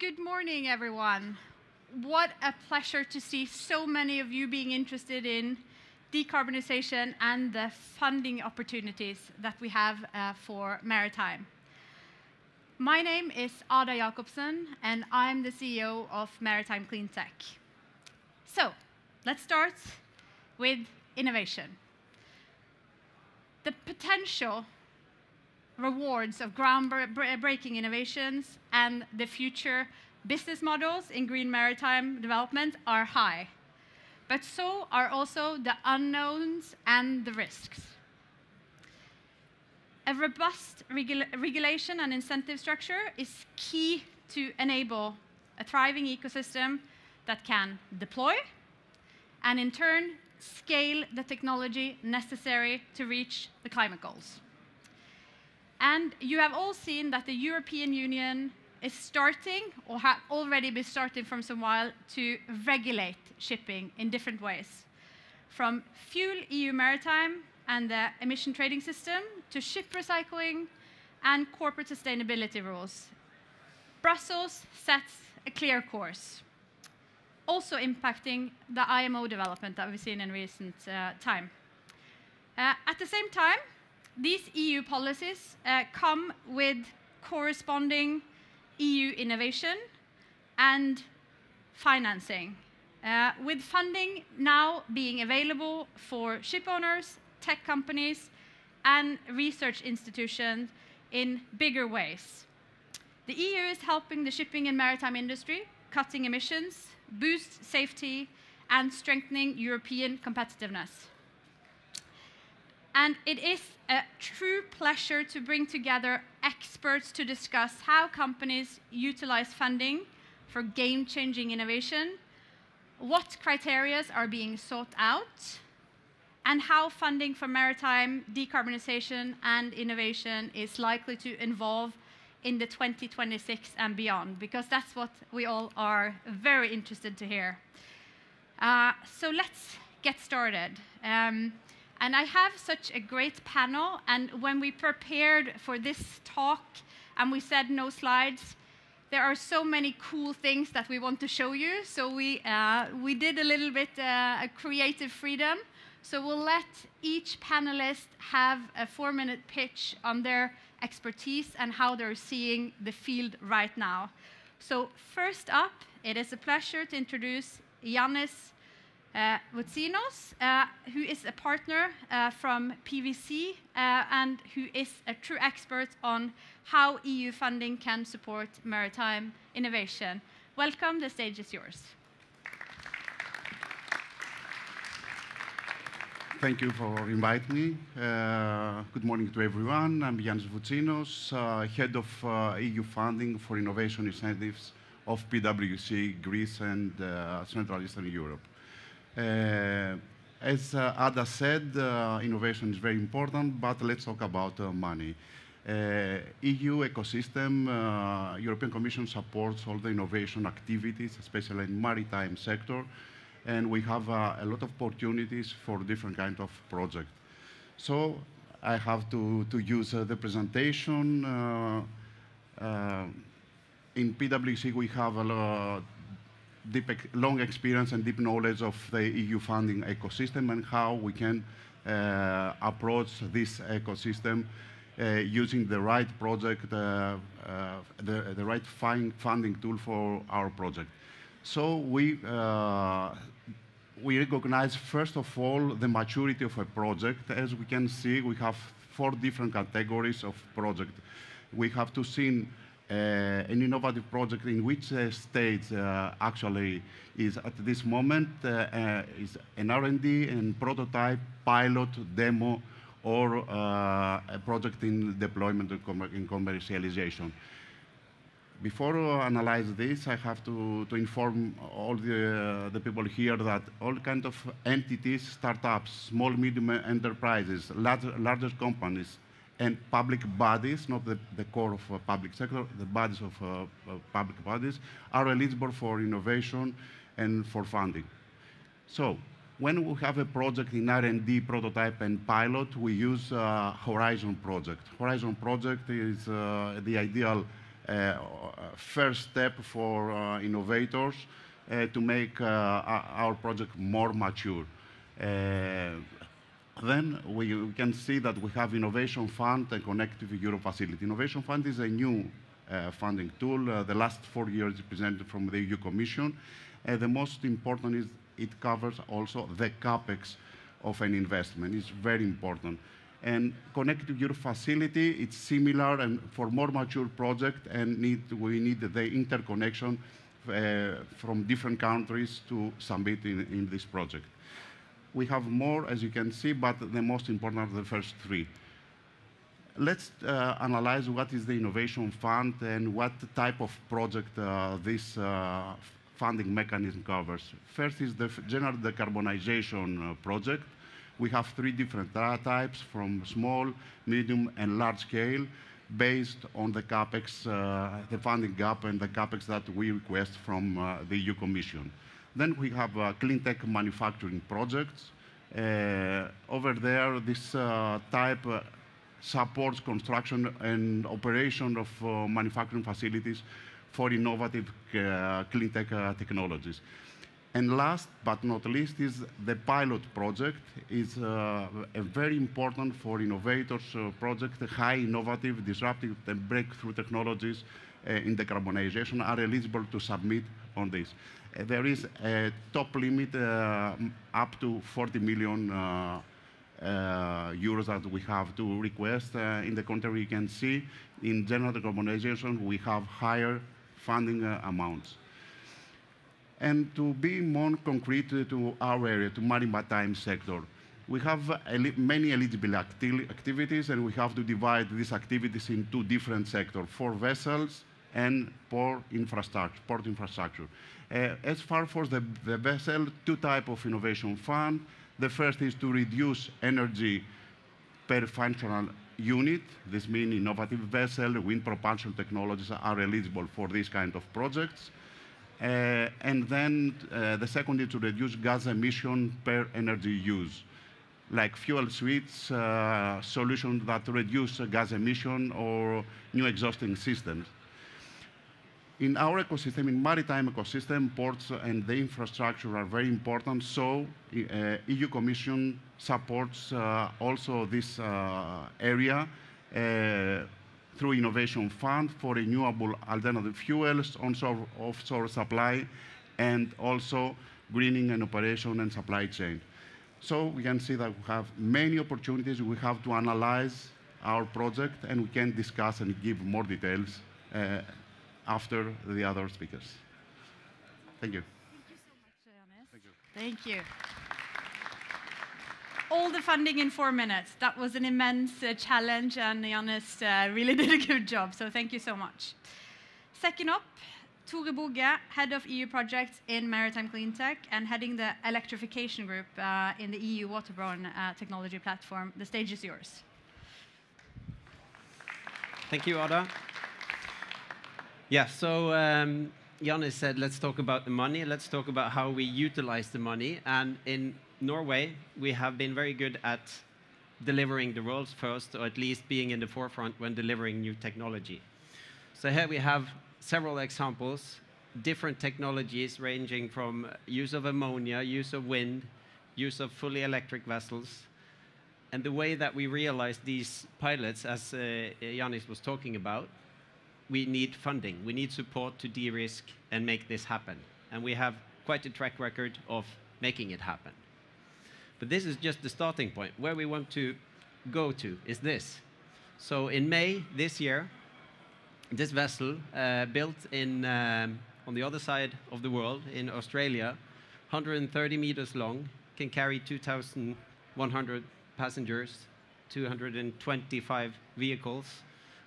Good morning, everyone. What a pleasure to see so many of you being interested in decarbonization and the funding opportunities that we have for maritime. My name is Ada Jakobsen, and I'm the CEO of Maritime Cleantech. So, let's start with innovation. The potential rewards of groundbreaking innovations and the future business models in green maritime development are high, but so are also the unknowns and the risks. A robust regulation and incentive structure is key to enable a thriving ecosystem that can deploy and in turn scale the technology necessary to reach the climate goals. And you have all seen that the European Union is starting, or have already been starting for some while, to regulate shipping in different ways. From fuel EU Maritime and the emission trading system to ship recycling and corporate sustainability rules. Brussels sets a clear course, also impacting the IMO development that we've seen in recent time. At the same time, these EU policies come with corresponding EU innovation and financing, with funding now being available for ship owners, tech companies, and research institutions in bigger ways. The EU is helping the shipping and maritime industry, cutting emissions, boost safety, and strengthening European competitiveness. And it is a true pleasure to bring together experts to discuss how companies utilize funding for game-changing innovation, what criteria are being sought out, and how funding for maritime decarbonization and innovation is likely to evolve in the 2026 and beyond, because that's what we all are very interested to hear. So let's get started. And I have such a great panel, and when we prepared for this talk and we said no slides, there are so many cool things that we want to show you. So we did a little bit a creative freedom. So we'll let each panelist have a 4-minute pitch on their expertise and how they're seeing the field right now. So first up, it is a pleasure to introduce Iannis Voutsinos, who is a partner from PwC and who is a true expert on how EU funding can support maritime innovation. Welcome, the stage is yours. Thank you for inviting me. Good morning to everyone. I'm Iannis Voutsinos, Head of EU Funding for Innovation Incentives of PwC, Greece and Central Eastern Europe. As Ada said, innovation is very important, but let's talk about money. EU ecosystem, European Commission supports all the innovation activities, especially in maritime sector, and we have a lot of opportunities for different kinds of projects. So I have to use the presentation. In PwC, we have a long experience and deep knowledge of the EU funding ecosystem and how we can approach this ecosystem using the right project, the right funding tool for our project. So we recognize, first of all, the maturity of a project. As we can see, we have 4 different categories of project. We have to see an innovative project in which stage actually is at this moment is an R&D and prototype, pilot, demo, or a project in deployment and commercialization. Before I analyze this, I have to inform all the people here that all kinds of entities, startups, small, medium enterprises, larger companies, and public bodies, not the core of public sector, the bodies of public bodies, are eligible for innovation and for funding. So when we have a project in R&D, prototype, and pilot, we use Horizon project. Horizon project is the ideal first step for innovators to make our project more mature. Then we can see that we have Innovation Fund and Connective Europe Facility. Innovation Fund is a new funding tool. The last 4 years presented from the EU Commission. The most important is it covers also the CapEx of an investment. It's very important. And Connective Europe Facility, it's similar and for more mature project, and we need the interconnection from different countries to submit in this project. We have more, as you can see, but the most important are the first three. Let's analyze what is the Innovation Fund and what type of project this funding mechanism covers. First is the general decarbonization project. We have three different types, from small, medium, and large scale, based on the CapEx, the funding gap and the CapEx that we request from the EU Commission. Then we have Cleantech manufacturing projects. Over there, this type supports construction and operation of manufacturing facilities for innovative Cleantech technologies. And last but not least is the pilot project. Is a very important for innovators project, high innovative, disruptive, and breakthrough technologies in decarbonization are eligible to submit on this. There is a top limit up to 40 million euros that we have to request. In the contrary, you can see in general decarbonization we have higher funding amounts. And to be more concrete to our area, to maritime sector, we have many eligible activities, and we have to divide these activities into different sectors, for vessels and port infrastructure. As far as the vessel, two types of innovation fund. The first is to reduce energy per functional unit. This means innovative vessel, wind propulsion technologies are eligible for this kind of projects. And then the second is to reduce gas emission per energy use, like fuel switch solutions that reduce gas emission or new exhausting systems. In our ecosystem, in maritime ecosystem, ports and the infrastructure are very important, so EU Commission supports also this area through Innovation Fund for renewable alternative fuels, onshore, offshore supply, and also greening and operation and supply chain. So we can see that we have many opportunities. We have to analyze our project, and we can discuss and give more details after the other speakers. Thank you. Thank you so much, Iannis. Thank you. All the funding in 4 minutes. That was an immense challenge, and Iannis really did a good job, so thank you so much. Second up, Tore Boge, Head of EU Projects in Maritime Cleantech and heading the electrification group in the EU Waterborne Technology Platform. The stage is yours. Thank you, Ada. Yeah, so Iannis said, let's talk about the money. Let's talk about how we utilize the money. And in Norway, we have been very good at delivering the world's first, or at least being in the forefront when delivering new technology. So here we have several examples, different technologies ranging from use of ammonia, use of wind, use of fully electric vessels. And the way that we realize these pilots, as Iannis was talking about, we need funding. We need support to de-risk and make this happen. And we have quite a track record of making it happen. But this is just the starting point. Where we want to go to is this. So in May this year, this vessel built in, on the other side of the world, in Australia, 130 meters long, can carry 2,100 passengers, 225 vehicles.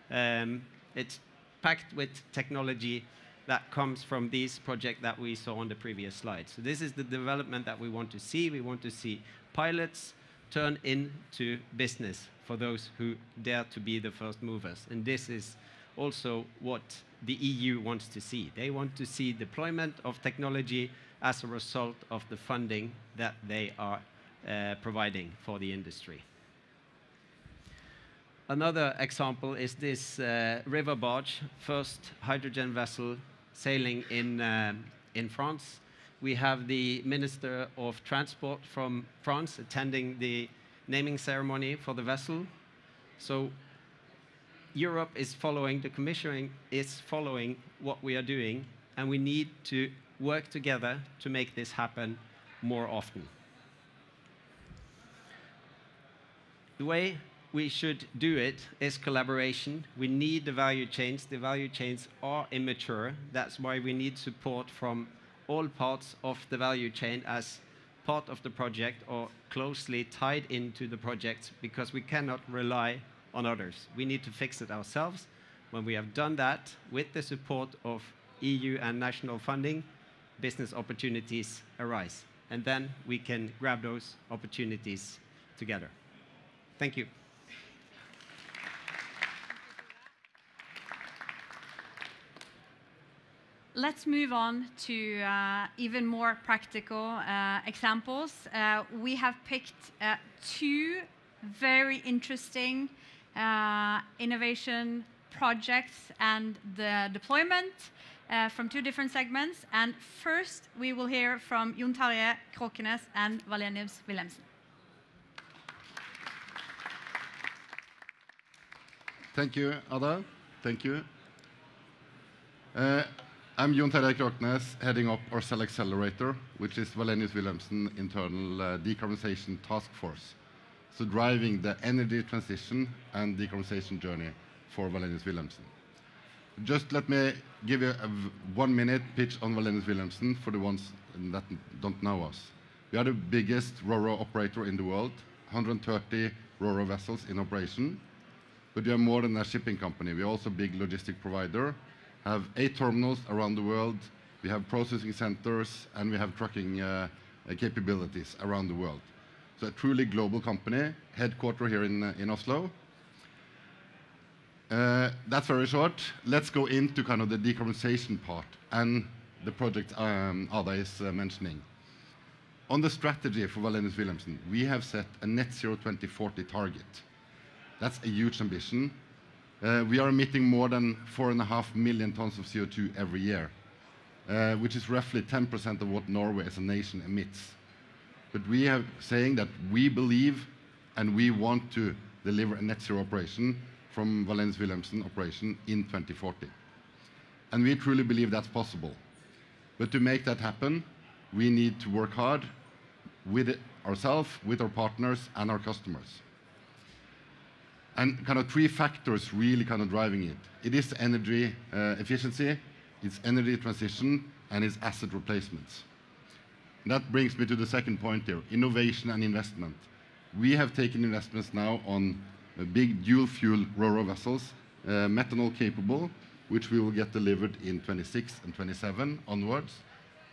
It's packed with technology that comes from this project that we saw on the previous slide. So this is the development that we want to see. We want to see pilots turn into business for those who dare to be the first movers. And this is also what the EU wants to see. They want to see deployment of technology as a result of the funding that they are providing for the industry. Another example is this river barge, first hydrogen vessel sailing in France. We have the Minister of Transport from France attending the naming ceremony for the vessel. So Europe is following, the Commission is following what we are doing, and we need to work together to make this happen more often. The way we should do it is collaboration. We need the value chains. The value chains are immature. That's why we need support from all parts of the value chain as part of the project or closely tied into the project, because we cannot rely on others. We need to fix it ourselves. When we have done that with the support of EU and national funding, business opportunities arise. And then we can grab those opportunities together. Thank you. Let's move on to even more practical examples. We have picked two very interesting innovation projects and the deployment from two different segments. And first, we will hear from Tarjei, Kråkenes, and Wallenius Wilhelmsen. Thank you, Ada. Thank you. I'm Tarjei Kråkenes, heading up our Cell Accelerator, which is Wallenius Wilhelmsen internal decarbonization task force. So driving the energy transition and decarbonization journey for Wallenius Wilhelmsen. Just let me give you a 1 minute pitch on Wallenius Wilhelmsen for the ones that don't know us. We are the biggest RoRo operator in the world, 130 RoRo vessels in operation. But we are more than a shipping company. We are also a big logistic provider, have 8 terminals around the world, we have processing centers, and we have trucking capabilities around the world. So a truly global company, headquartered here in Oslo. That's very short. Let's go into kind of the decarbonization part and the project Ada is mentioning. On the strategy for Wallenius Wilhelmsen, we have set a net zero 2040 target. That's a huge ambition. We are emitting more than 4.5 million tons of CO2 every year, which is roughly 10% of what Norway as a nation emits. But we are saying that we believe and we want to deliver a net zero operation from Wallenius Wilhelmsen operation in 2040. And we truly believe that's possible. But to make that happen, we need to work hard with ourselves, with our partners, and our customers. And kind of 3 factors really kind of driving it. It is energy efficiency, it's energy transition, and it's asset replacements. And that brings me to the second point here, innovation and investment. We have taken investments now on big dual-fuel RoRo vessels, methanol capable, which we will get delivered in 26 and 27 onwards.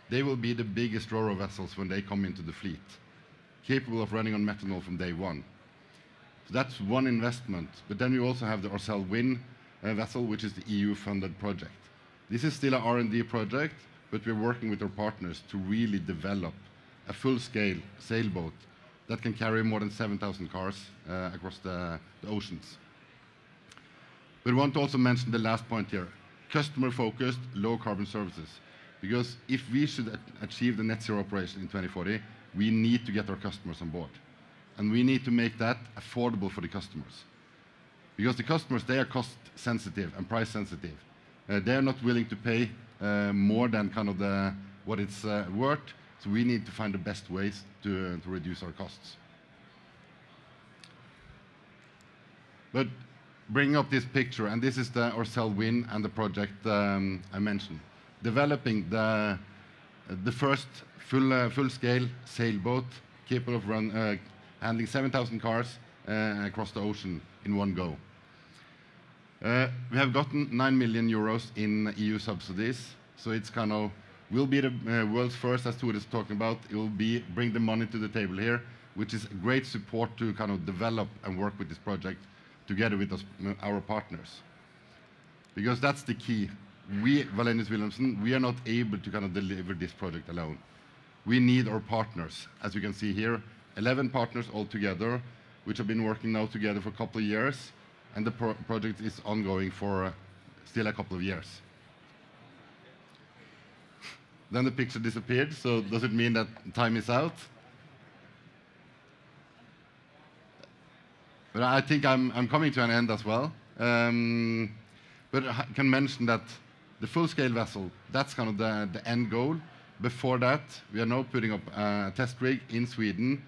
They will be the biggest RoRo vessels when they come into the fleet, capable of running on methanol from day one. So that's one investment. But then we also have the Orcelle Wind vessel, which is the EU-funded project. This is still an R&D project, but we're working with our partners to really develop a full-scale sailboat that can carry more than 7,000 cars across the oceans. But I want to also mention the last point here, customer-focused, low-carbon services. Because if we should achieve the net zero operation in 2040, we need to get our customers on board. And we need to make that affordable for the customers. Because the customers, they are cost sensitive and price sensitive. They are not willing to pay more than kind of what it's worth. So we need to find the best ways to reduce our costs. But bringing up this picture, and this is the Orcelle Wind and the project I mentioned. Developing the first full-scale sailboat capable of handling 7,000 cars across the ocean in one go. We have gotten 9 million euros in EU subsidies, so it's kind of, will be the world's first, as Tore is talking about. It will be bring the money to the table here, which is great support to kind of develop and work with this project together with us, our partners. Because that's the key. We, Wallenius Wilhelmsen, we are not able to kind of deliver this project alone. We need our partners, as you can see here, 11 partners altogether, which have been working now together for a couple of years, and the project is ongoing for still a couple of years. Then the picture disappeared, so does it mean that time is out? But I think I'm coming to an end as well. But I can mention that the full-scale vessel, that's kind of the end goal. Before that, we are now putting up a test rig in Sweden,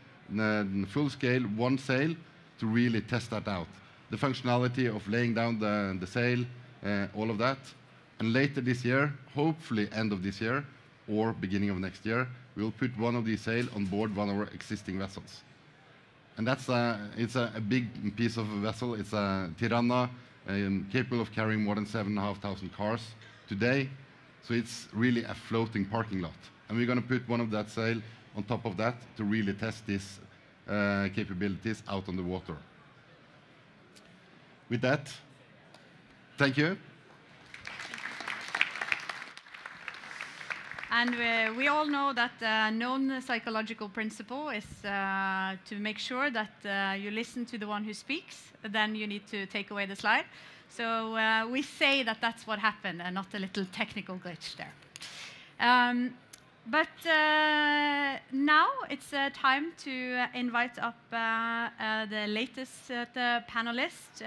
full scale, one sail, to really test that out. The functionality of laying down the sail, all of that. And later this year, hopefully end of this year or beginning of next year, we'll put one of these sail on board one of our existing vessels. And that's it's a big piece of a vessel. It's a Tirana, capable of carrying more than 7,500 cars today. So it's really a floating parking lot. And we're going to put one of that sail on top of that to really test these capabilities out on the water. With that, thank you. And we all know that the known psychological principle is to make sure that you listen to the one who speaks, then you need to take away the slide. So we say that that's what happened and not a little technical glitch there. But now it's time to invite up the latest panelist.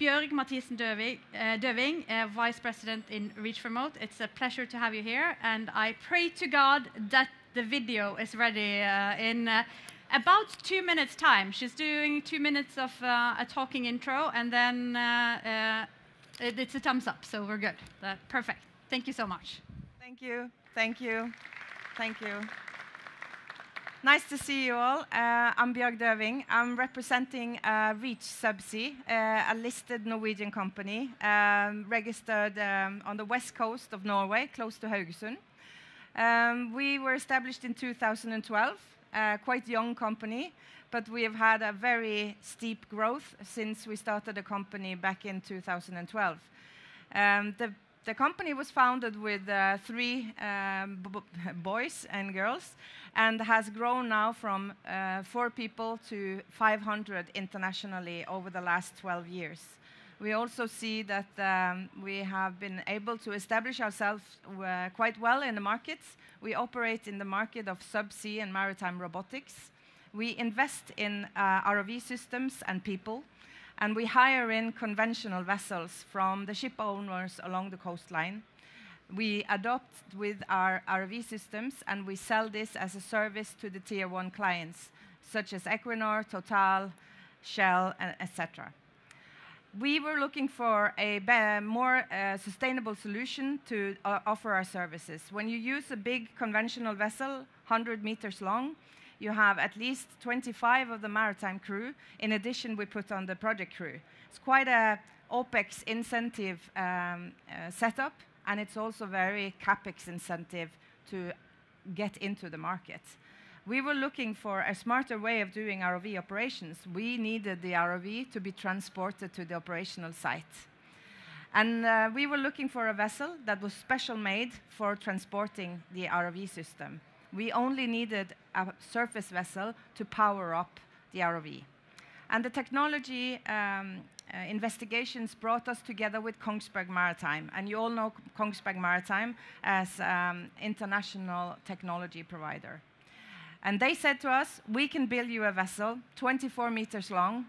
Bjørg Døving, Vice President in Reach Remote. It's a pleasure to have you here, and I pray to God that the video is ready in about 2 minutes' time. She's doing 2 minutes of a talking intro, and then it's a thumbs up, so we're good. Perfect. Thank you so much. Thank you. Thank you. Thank you. Nice to see you all. I'm Bjørg Døving. I'm representing Reach Subsea, a listed Norwegian company registered on the west coast of Norway, close to Haugesund. We were established in 2012, quite young company, but we have had a very steep growth since we started the company back in 2012. The company was founded with 3 boys and girls, and has grown now from 4 people to 500 internationally over the last 12 years. We also see that we have been able to establish ourselves quite well in the markets. We operate in the market of subsea and maritime robotics. We invest in ROV systems and people, and we hire in conventional vessels from the ship owners along the coastline. We adopt with our ROV systems, and we sell this as a service to the Tier 1 clients, such as Equinor, Total, Shell, etc. We were looking for a more sustainable solution to offer our services. When you use a big conventional vessel, 100 meters long, you have at least 25 of the maritime crew. In addition, we put on the project crew. It's quite a OPEX incentive setup, and it's also very CAPEX incentive to get into the market. We were looking for a smarter way of doing ROV operations. We needed the ROV to be transported to the operational site. And we were looking for a vessel that was special made for transporting the ROV system. We only needed a surface vessel to power up the ROV. And the technology investigations brought us together with Kongsberg Maritime. And you all know Kongsberg Maritime as international technology provider. And they said to us, we can build you a vessel 24 meters long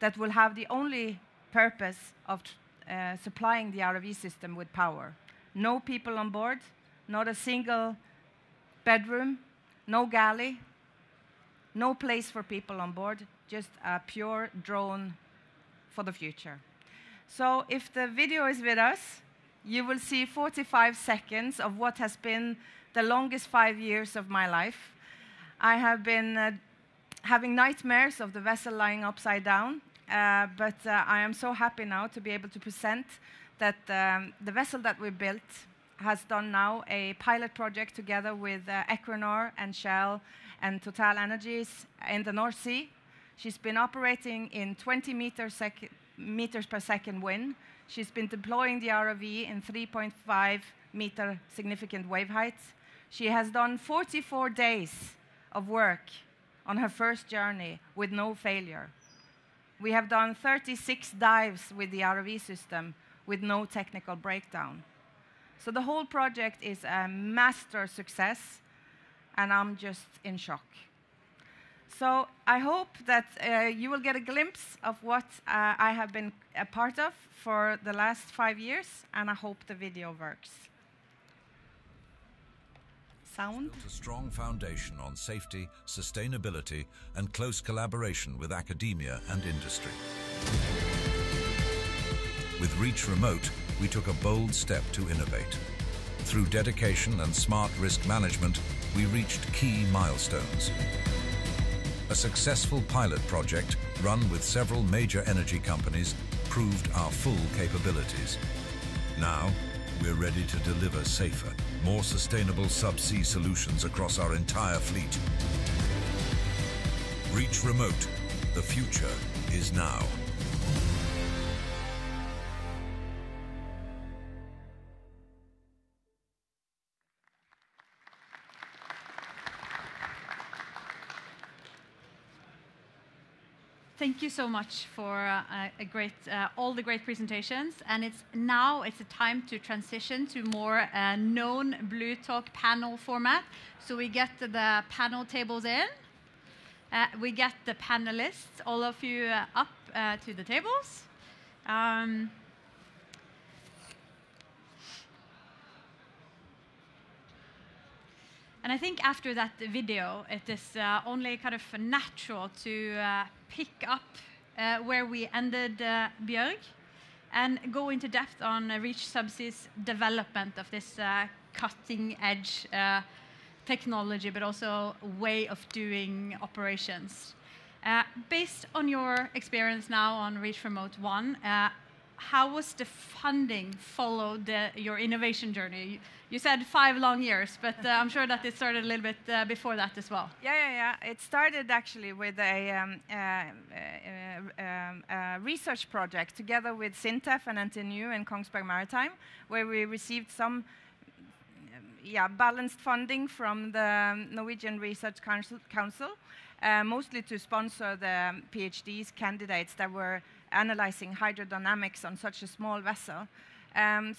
that will have the only purpose of supplying the ROV system with power. No people on board, not a single bedroom, no galley, no place for people on board, just a pure drone for the future. So if the video is with us, you will see 45 seconds of what has been the longest 5 years of my life. I have been having nightmares of the vessel lying upside down, but I am so happy now to be able to present that the vessel that we built has done now a pilot project together with Equinor and Shell and Total Energies in the North Sea. She's been operating in 20 meters per second wind. She's been deploying the ROV in 3.5 meter significant wave heights. She has done 44 days of work on her first journey with no failure. We have done 36 dives with the ROV system with no technical breakdown. So the whole project is a master success, and I'm just in shock. So I hope that you will get a glimpse of what I have been a part of for the last 5 years, and I hope the video works. Sound? Built a strong foundation on safety, sustainability, and close collaboration with academia and industry. With Reach Remote, we took a bold step to innovate. Through dedication and smart risk management, we reached key milestones. A successful pilot project run with several major energy companies proved our full capabilities. Now, we're ready to deliver safer, more sustainable subsea solutions across our entire fleet. Reach Remote. The future is now. Thank you so much for all the great presentations. And it's a time to transition to more known Blue Talk panel format. So we get the panel tables in. We get the panelists, all of you up to the tables. And I think after that video, it is only kind of natural to pick up where we ended, Bjørg, and go into depth on Reach Subsea's development of this cutting-edge technology, but also way of doing operations. Based on your experience now on Reach Remote 1, how was the funding followed your innovation journey? You said 5 long years, but I'm sure that it started a little bit before that as well. Yeah. It started actually with a research project together with SINTEF and NTNU and Kongsberg Maritime, where we received some balanced funding from the Norwegian Research Council, mostly to sponsor the PhDs candidates that were analyzing hydrodynamics on such a small vessel.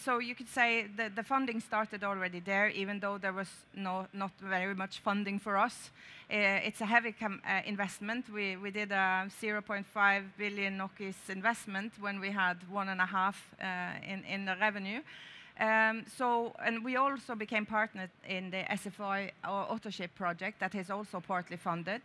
So you could say that the funding started already there, even though there was not very much funding for us. It's a heavy investment. We did a 0.5 billion NOK investment when we had 1.5 in the revenue. And we also became partnered in the SFI Autoship project that is also partly funded.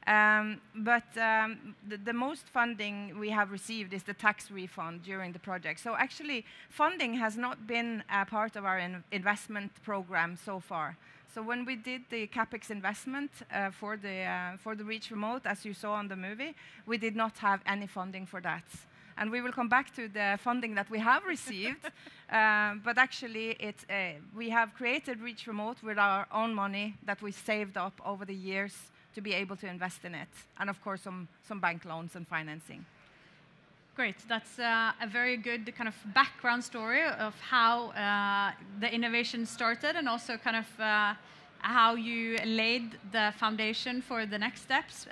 But the most funding we have received is the tax refund during the project. So actually, funding has not been a part of our investment program so far. So when we did the CapEx investment for the Reach Remote, as you saw on the movie, we did not have any funding for that. And we will come back to the funding that we have received. But actually, we have created Reach Remote with our own money that we saved up over the years to be able to invest in it. And of course, some bank loans and financing. Great. That's a very good kind of background story of how the innovation started, and also kind of how you laid the foundation for the next steps.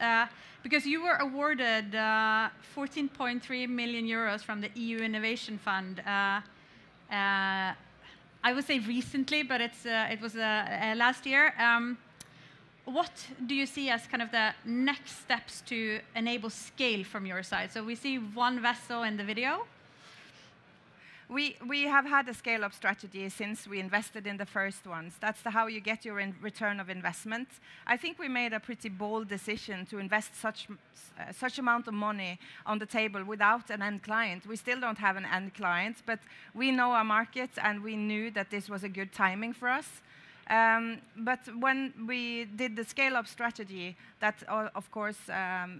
Because you were awarded 14.3 million euros from the EU Innovation Fund. I would say recently, but it was last year. What do you see as kind of the next steps to enable scale from your side? So we see one vessel in the video. We have had a scale-up strategy since we invested in the first ones. That's how you get your return of investment. I think we made a pretty bold decision to invest such amount of money on the table without an end client. We still don't have an end client, but we know our market, and we knew that this was a good timing for us. But when we did the scale-up strategy, that of course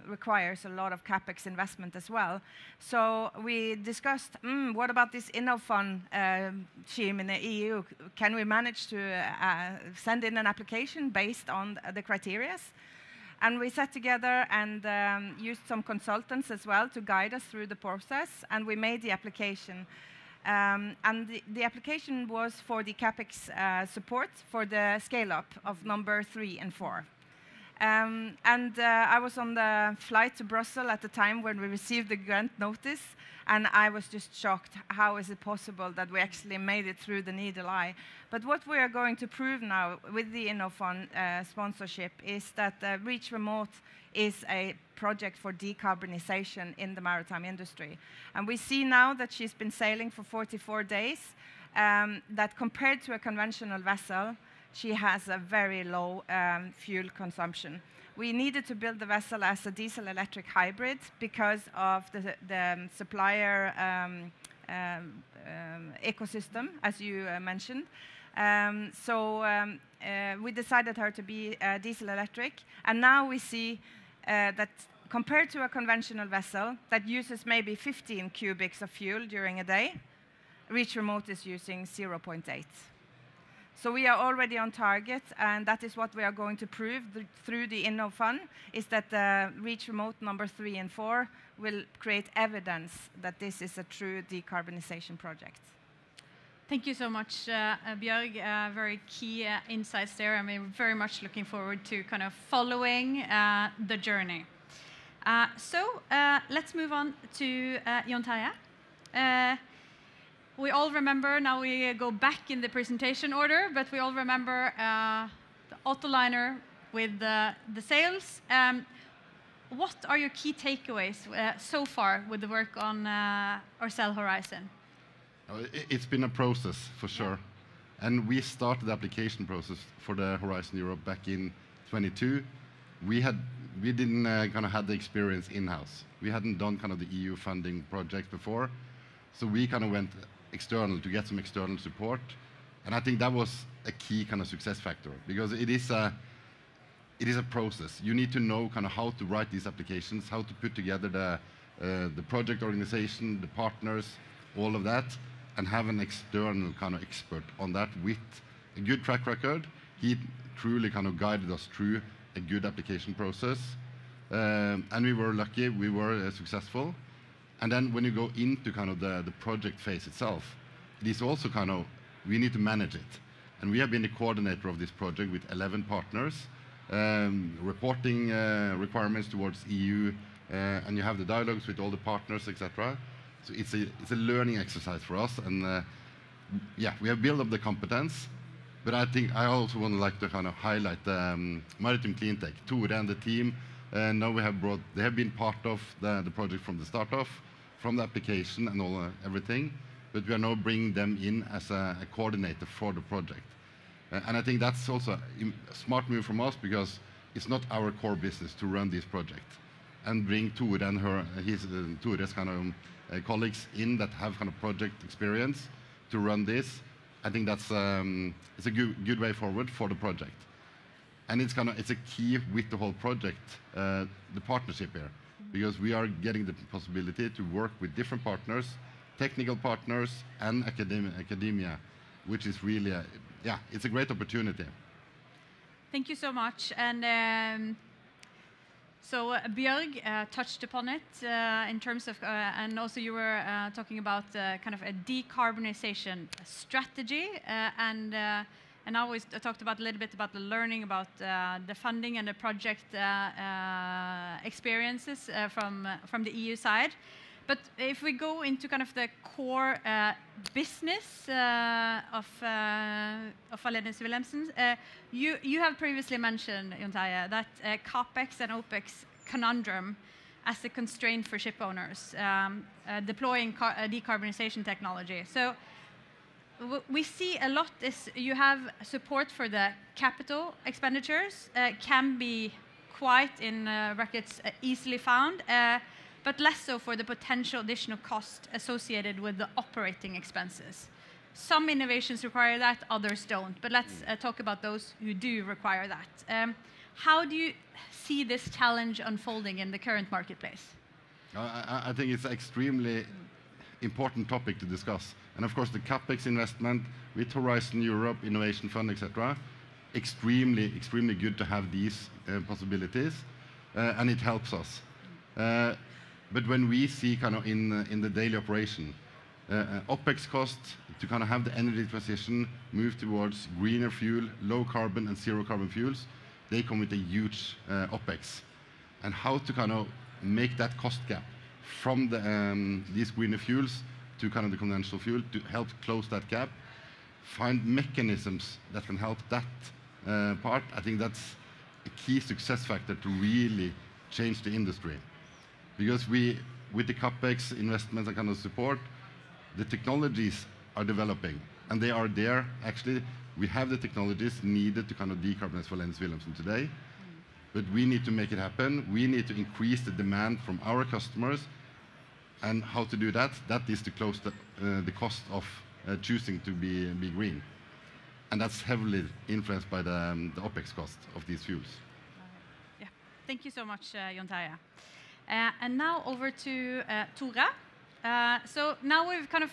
requires a lot of CapEx investment as well. So we discussed, what about this InnoFund scheme in the EU? Can we manage to send in an application based on the criteria? And we sat together and used some consultants as well to guide us through the process, and we made the application. And the application was for the CapEx support for the scale-up of number 3 and 4. I was on the flight to Brussels at the time when we received the grant notice, and I was just shocked. How is it possible that we actually made it through the needle eye? But what we are going to prove now with the InnoFund sponsorship is that Reach Remote is a project for decarbonization in the maritime industry. And we see now that she's been sailing for 44 days, that compared to a conventional vessel, she has a very low fuel consumption. We needed to build the vessel as a diesel-electric hybrid because of the supplier ecosystem, as you mentioned. We decided her to be diesel-electric, and now we see that compared to a conventional vessel that uses maybe 15 cubics of fuel during a day, Reach Remote is using 0.8. So we are already on target, and that is what we are going to prove through the InnoFund, is that the Reach Remote number 3 and 4 will create evidence that this is a true decarbonization project. Thank you so much, Bjørg. Very key insights there. I mean, very much looking forward to kind of following the journey. Let's move on to Jon Tarjei. We all remember, now we go back in the presentation order, but we all remember the Autoliner with the sails. What are your key takeaways so far with the work on Orcelle Horizon? It's been a process, for sure. Yeah. And we started the application process for the Horizon Europe back in 22. We didn't kind of have the experience in-house. We hadn't done kind of the EU funding projects before. So we kind of went external to get some external support. And I think that was a key kind of success factor, because it is a process. You need to know kind of how to write these applications, how to put together the project organization, the partners, all of that, and have an external kind of expert on that with a good track record. He truly kind of guided us through a good application process. And we were lucky, we were successful. And then when you go into kind of the project phase itself, it is also kind of, we need to manage it. And we have been the coordinator of this project with 11 partners, reporting requirements towards EU, and you have the dialogues with all the partners, etc. So it's a learning exercise for us, and yeah, we have built up the competence. But I think I also want to like to kind of highlight Maritime Cleantech, Tore and the team. Now they have been part of the project from the start off, from the application and everything. But we are now bringing them in as a coordinator for the project. And I think that's also a smart move from us, because it's not our core business to run this project. And bring Tore and Tore's kind of colleagues in that have kind of project experience to run this. I think that's it's a good way forward for the project. And it's a key with the whole project, the partnership here, because we are getting the possibility to work with different partners, technical partners and academia, which is really it's a great opportunity. Thank you so much. And so Bjørg touched upon it in terms of, and also you were talking about kind of a decarbonization strategy, and now we talked about a little bit about the learning about the funding and the project experiences from the EU side. But if we go into kind of the core business of Wallenius Wilhelmsen, you have previously mentioned, Jon Tarjei, that CapEx and OpEx conundrum as a constraint for ship owners deploying decarbonization technology. So we see a lot is you have support for the capital expenditures, can be quite in brackets easily found, but less so for the potential additional cost associated with the operating expenses. Some innovations require that, others don't. But let's talk about those who do require that. How do you see this challenge unfolding in the current marketplace? I think it's an extremely important topic to discuss. And of course, the CapEx investment with Horizon Europe, Innovation Fund, etc., extremely good to have these possibilities, and it helps us. But when we see kind of in the daily operation, OpEx costs to kind of have the energy transition move towards greener fuel, low carbon and zero carbon fuels, they come with a huge OPEX. And how to kind of make that cost gap from these greener fuels to kind of the conventional fuel to help close that gap, find mechanisms that can help that part. I think that's a key success factor to really change the industry. Because with the CapEx investments and kind of support, the technologies are developing, and they are there. Actually, we have the technologies needed to kind of decarbonize Wilhelmsen today, but we need to make it happen. We need to increase the demand from our customers, and how to do that? That is to close the cost of choosing to be green, and that's heavily influenced by the OPEX cost of these fuels. Yeah, thank you so much, Jon Tarjei. And now over to Tore. So now we've kind of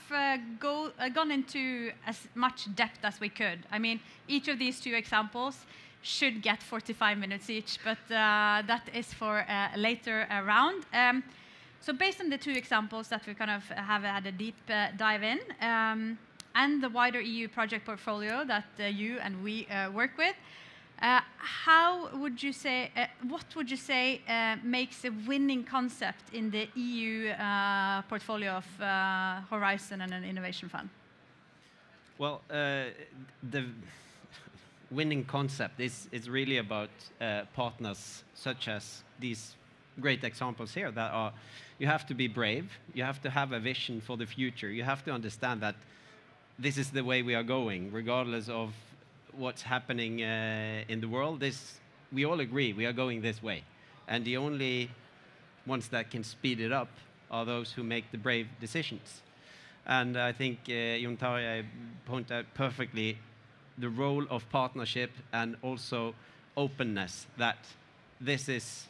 gone into as much depth as we could. I mean, each of these two examples should get 45 minutes each, but that is for a later round. So based on the two examples that we kind of have had a deep dive in, and the wider EU project portfolio that you and we work with, how would you say, what would you say makes a winning concept in the EU portfolio of Horizon and an Innovation Fund? Well, the winning concept is really about partners such as these great examples here that are, you have to be brave, you have to have a vision for the future, you have to understand that this is the way we are going, regardless of what's happening in the world. We all agree we are going this way, and the only ones that can speed it up are those who make the brave decisions. And I think Jon Tarjei pointed out perfectly the role of partnership and also openness, that this is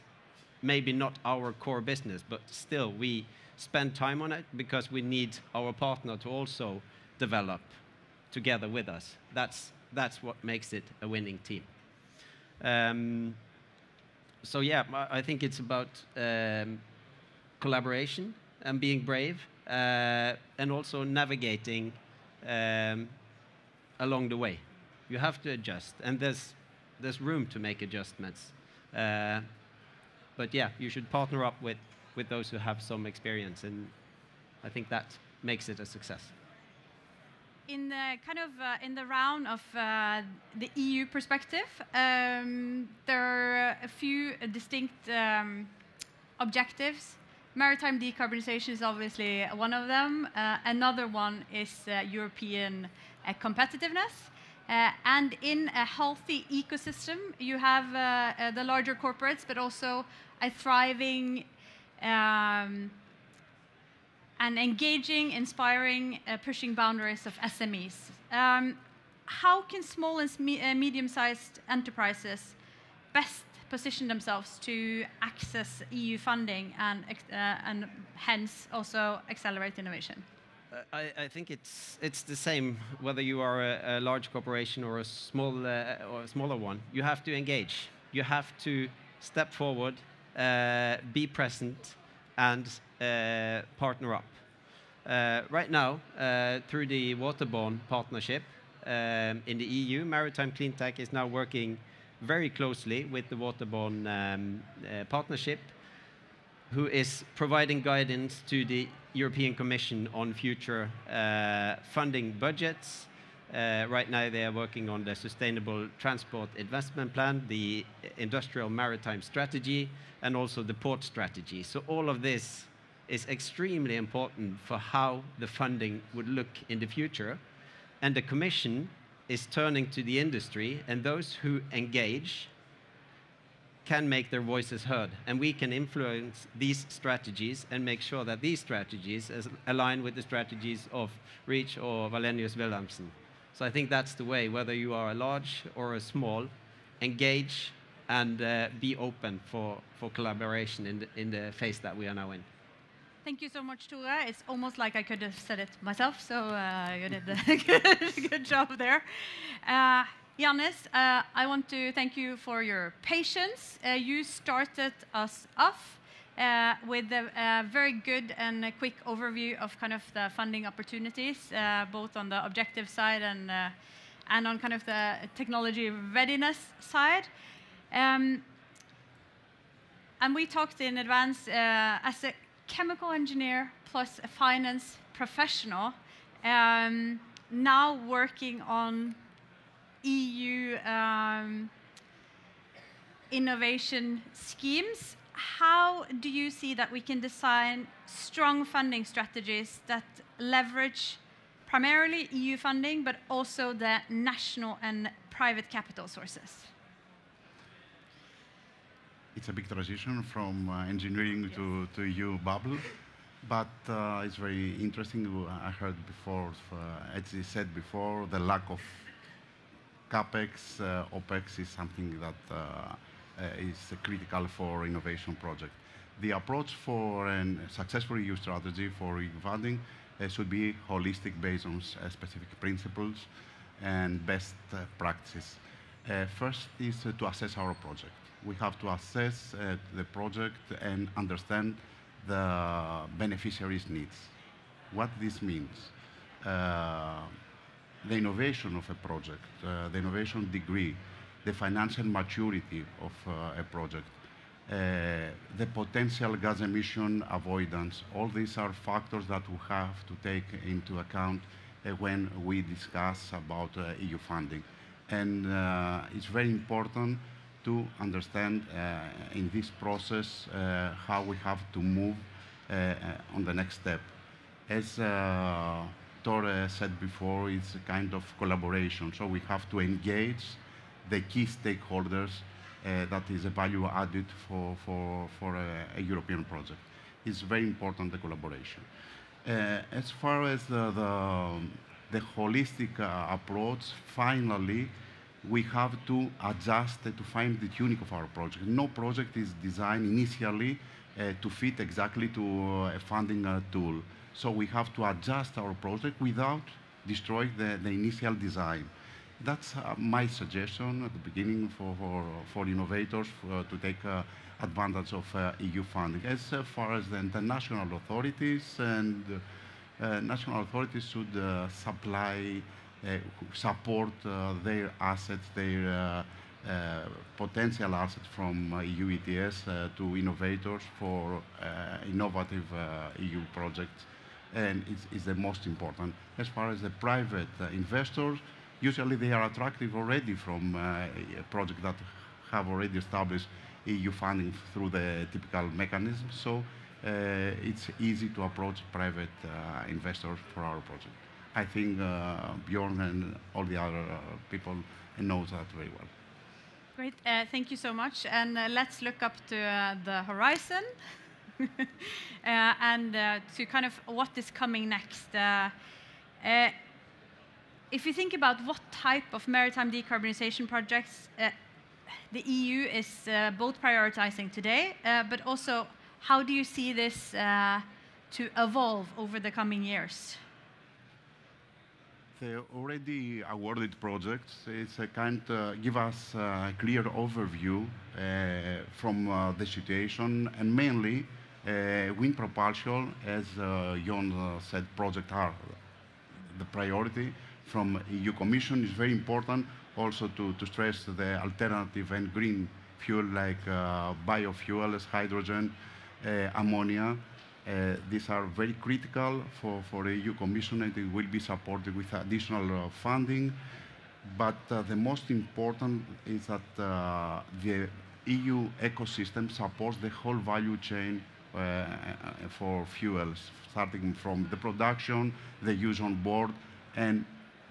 maybe not our core business, but still we spend time on it because we need our partner to also develop together with us. That's what makes it a winning team. So yeah, I think it's about collaboration and being brave, and also navigating along the way. You have to adjust, and there's room to make adjustments. But yeah, you should partner up with those who have some experience, and I think that makes it a success. In the kind of in the round of the EU perspective, there are a few distinct objectives. Maritime decarbonization is obviously one of them. Another one is European competitiveness. And in a healthy ecosystem, you have the larger corporates, but also a thriving and engaging, inspiring, pushing boundaries of SMEs. How can small and medium-sized enterprises best position themselves to access EU funding and hence also accelerate innovation? I think it's the same whether you are a large corporation or a smaller one. You have to engage. You have to step forward, be present, and partner up. Right now, through the waterborne partnership in the EU, Maritime Cleantech is now working very closely with the waterborne partnership, who is providing guidance to the European Commission on future funding budgets. Right now they are working on the Sustainable Transport Investment Plan, the Industrial Maritime Strategy, and also the Port Strategy. So all of this is extremely important for how the funding would look in the future. And the Commission is turning to the industry, and those who engage can make their voices heard. And we can influence these strategies and make sure that these strategies align with the strategies of REACH or Wallenius Wilhelmsen. So I think that's the way, whether you are a large or a small, engage and be open for collaboration in the phase that we are now in. Thank you so much, Tore. It's almost like I could have said it myself, so you did a good job there. Iannis, I want to thank you for your patience. You started us off with a very good and a quick overview of kind of the funding opportunities, both on the objective side and on kind of the technology readiness side. And we talked in advance, as a chemical engineer plus a finance professional, now working on EU innovation schemes. How do you see that we can design strong funding strategies that leverage primarily EU funding, but also the national and private capital sources? It's a big transition from engineering to EU bubble, but it's very interesting. I heard before, as you said before, the lack of CapEx, OpEx is something that is critical for innovation project. The approach for a successful EU strategy for EU funding should be holistic, based on specific principles and best practices. First is to assess our project. We have to assess the project and understand the beneficiaries' needs. What this means, the innovation of a project, the innovation degree, the financial maturity of a project, the potential gas emission avoidance. All these are factors that we have to take into account when we discuss about EU funding. And it's very important to understand in this process how we have to move on the next step. As Tarjei said before, it's a kind of collaboration. So we have to engage the key stakeholders that is a value added for a European project. It's very important, the collaboration. As far as the holistic approach, finally, we have to adjust to find the tuning of our project. No project is designed initially to fit exactly to a funding tool. So we have to adjust our project without destroying the initial design. That's my suggestion at the beginning for innovators to take advantage of EU funding. As far as the international authorities, and national authorities should support their assets, their potential assets from EU ETS to innovators for innovative EU projects, and it's the most important. As far as the private investors, usually they are attractive already from projects that have already established EU funding through the typical mechanism, so it's easy to approach private investors for our project. I think Bjørg and all the other people know that very well. Great, thank you so much. And let's look up to the horizon and to kind of what is coming next. If you think about what type of maritime decarbonization projects the EU is both prioritizing today, but also how do you see this to evolve over the coming years? The already awarded projects, it's a kind give us a clear overview from the situation, and mainly wind propulsion, as Jon said, projects are the priority from EU Commission. Is very important also to stress the alternative and green fuel like biofuels, hydrogen, ammonia. These are very critical for the EU Commission, and it will be supported with additional funding. But the most important is that the EU ecosystem supports the whole value chain for fuels, starting from the production, the use on board, and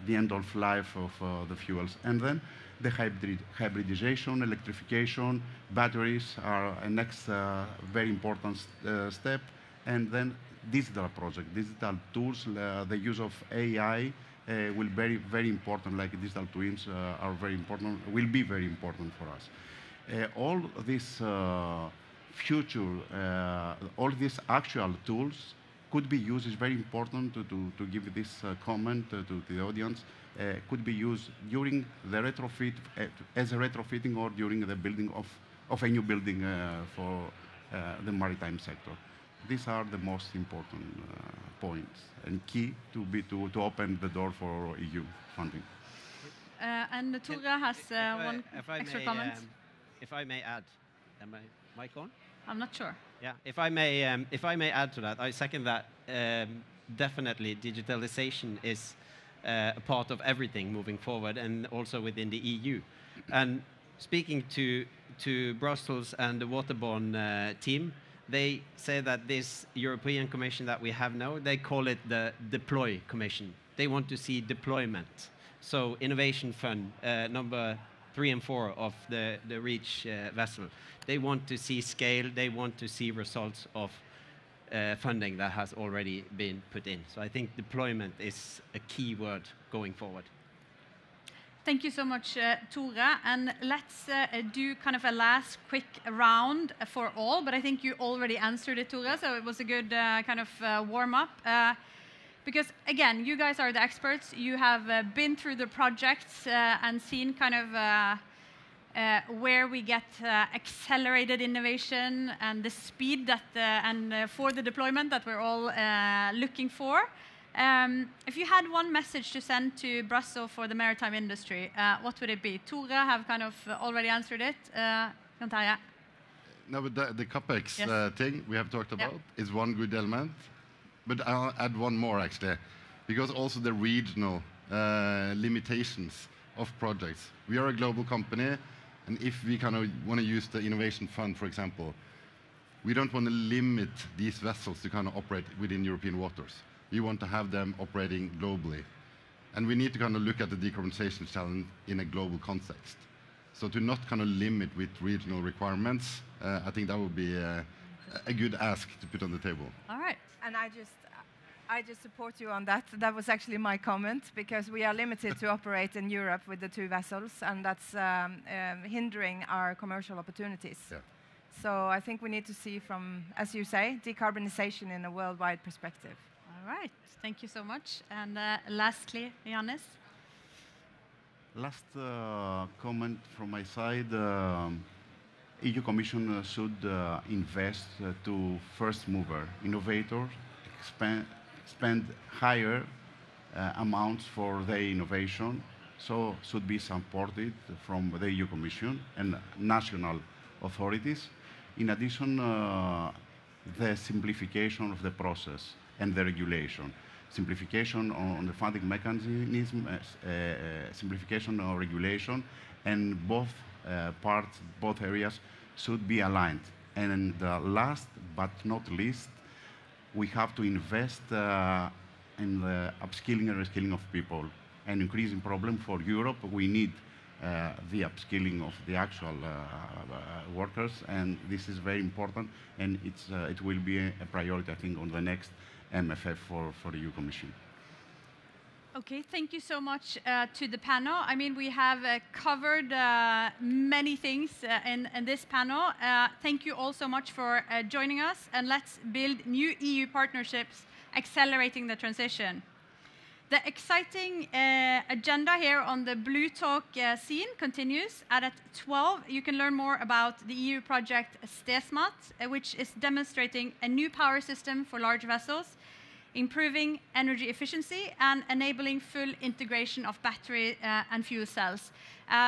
the end of life of the fuels. And then the hybridization, electrification, batteries are a next very important step. And then digital project, digital tools, the use of AI will be very important, like digital twins are very important, will be very important for us. All these all these actual tools could be used, is very important to give this comment to the audience, could be used during the retrofit, as a retrofitting, or during the building of a new building for the maritime sector. These are the most important points and key to open the door for EU funding. And Tarjei has one extra comment. if I may add, am my mic on? I'm not sure. Yeah, if I may add to that, I second that. Definitely, digitalization is a part of everything moving forward, and also within the EU. And speaking to Brussels and the waterborne team, they say that this European Commission that we have now, they call it the Deploy Commission. They want to see deployment. So Innovation Fund, number 3 and 4 of the REACH vessel. They want to see scale, they want to see results of funding that has already been put in. So I think deployment is a key word going forward. Thank you so much, Tore. And let's do kind of a last quick round for all, but I think you already answered it, Tore, so it was a good kind of warm-up. Because, again, you guys are the experts. You have been through the projects and seen kind of where we get accelerated innovation and the speed that and for the deployment that we're all looking for. If you had one message to send to Brussels for the maritime industry, what would it be? Tore have kind of already answered it. Tarjei? No, but the CapEx Yes. thing we have talked about is one good element. But I'll add one more, actually, because also the regional limitations of projects. We are a global company, and if we kind of want to use the Innovation Fund, for example, we don't want to limit these vessels to kind of operate within European waters. We want to have them operating globally. And we need to kind of look at the decarbonization challenge in a global context. So to not kind of limit with regional requirements, I think that would be a good ask to put on the table. All right. And I just support you on that. That was actually my comment, because we are limited to operate in Europe with the 2 vessels, and that's hindering our commercial opportunities. Yeah. So I think we need to see from, as you say, decarbonization in a worldwide perspective. All right. Thank you so much. And lastly, Iannis? Last comment from my side. EU Commission should invest to first mover innovators, spend higher amounts for their innovation, so should be supported from the EU Commission and national authorities. In addition, the simplification of the process and the regulation. Simplification on the funding mechanism, simplification of regulation, and both parts, both areas should be aligned. And last but not least, we have to invest in the upskilling and reskilling of people. An increasing problem for Europe. We need the upskilling of the actual workers, and this is very important, and it will be a priority, I think, on the next MFF for the EU Commission. Okay, thank you so much to the panel. I mean, we have covered many things in this panel. Thank you all so much for joining us, and let's build new EU partnerships accelerating the transition. The exciting agenda here on the Blue Talk scene continues. At 12, you can learn more about the EU project STESMAT, which is demonstrating a new power system for large vessels, improving energy efficiency, and enabling full integration of battery and fuel cells.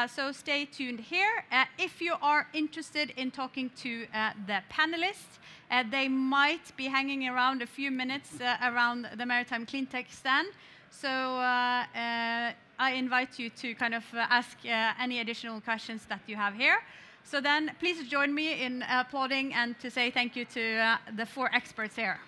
So stay tuned here. If you are interested in talking to the panelists, they might be hanging around a few minutes around the Maritime Cleantech stand. So I invite you to kind of ask any additional questions that you have here. So then please join me in applauding and to say thank you to the 4 experts here.